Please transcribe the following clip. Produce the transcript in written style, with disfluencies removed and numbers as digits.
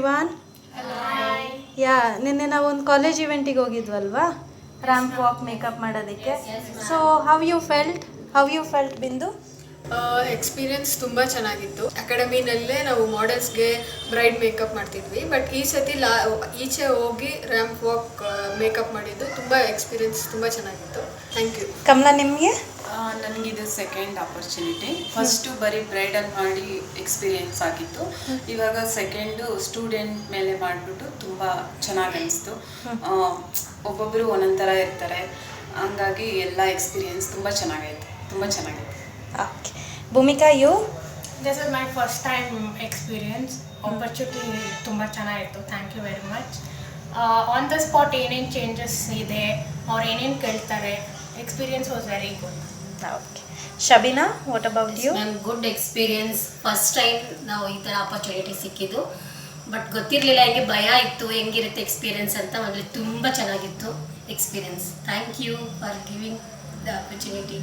Everyone. ಯಾ ನಿನ್ನೆ ನಾವು ಒಂದು ಕಾಲೇಜ್ ಇವೆಂಟಿಗೆ ಹೋಗಿದ್ವಲ್ವಾ, ರ್ಯಾಂಪ್ ವಾಕ್ ಮೇಕಪ್ ಮಾಡೋದಕ್ಕೆ. ಸೊ ಹೌ ಯು ಫೆಲ್ಟ್ ಬಿಂದು? ಎಕ್ಸ್ಪೀರಿಯನ್ಸ್ ತುಂಬ ಚೆನ್ನಾಗಿತ್ತು. ಅಕಾಡೆಮಿನಲ್ಲೇ ನಾವು ಮಾಡೆಲ್ಸ್ಗೆ ಬ್ರೈಡ್ ಮೇಕಪ್ ಮಾಡ್ತಿದ್ವಿ, ಬಟ್ ಈ ಸತಿ ಈಚೆ ಹೋಗಿ ರ್ಯಾಂಪ್ ವಾಕ್ ಮೇಕಪ್ ಮಾಡಿದ್ದು ತುಂಬ ಎಕ್ಸ್ಪೀರಿಯನ್ಸ್ ತುಂಬ ಚೆನ್ನಾಗಿತ್ತು. Thank you. ಕಮಲಾ, ನಿಮಗೆ? ನನಗಿದು ಸೆಕೆಂಡ್ ಆಪರ್ಚುನಿಟಿ. ಫಸ್ಟು ಬರೀ ಬ್ರೈಡಲ್ ಮಾಡಿ ಎಕ್ಸ್ಪೀರಿಯೆನ್ಸ್ ಆಗಿತ್ತು. ಇವಾಗ ಸೆಕೆಂಡು ಸ್ಟೂಡೆಂಟ್ ಮೇಲೆ ಮಾಡಿಬಿಟ್ಟು ತುಂಬ ಚೆನ್ನಾಗಿ ಅನಿಸ್ತು. ಒಬ್ಬೊಬ್ಬರು ಒಂದೊಂದು ಥರ ಇರ್ತಾರೆ, ಹಂಗಾಗಿ ಎಲ್ಲ ಎಕ್ಸ್ಪೀರಿಯೆನ್ಸ್ ತುಂಬ ಚೆನ್ನಾಗೈತೆ. Okay. Bhoomika, you? This is my first time experience. Opportunity ತುಂಬ ಚೆನ್ನಾಗಿತ್ತು. Thank you very much. On the spot ಏನೇನು ಚೇಂಜಸ್ ಇದೆ, ಅವ್ರು ಏನೇನು ಕೇಳ್ತಾರೆ, experience was very good. Okay. Shabeena, what about you? Ma'am, good experience. First time ನಾವು ಈ ಥರ ಆಪರ್ಚುನಿಟಿ ಸಿಕ್ಕಿದ್ದು, ಬಟ್ ಗೊತ್ತಿರಲಿಲ್ಲ, ಹೆಂಗೆ ಭಯ ಇತ್ತು ಹೆಂಗಿರುತ್ತೆ ಎಕ್ಸ್ಪೀರಿಯನ್ಸ್ ಅಂತ. ಮೊದಲು ತುಂಬ ಚೆನ್ನಾಗಿತ್ತು experience. Thank you for giving the opportunity.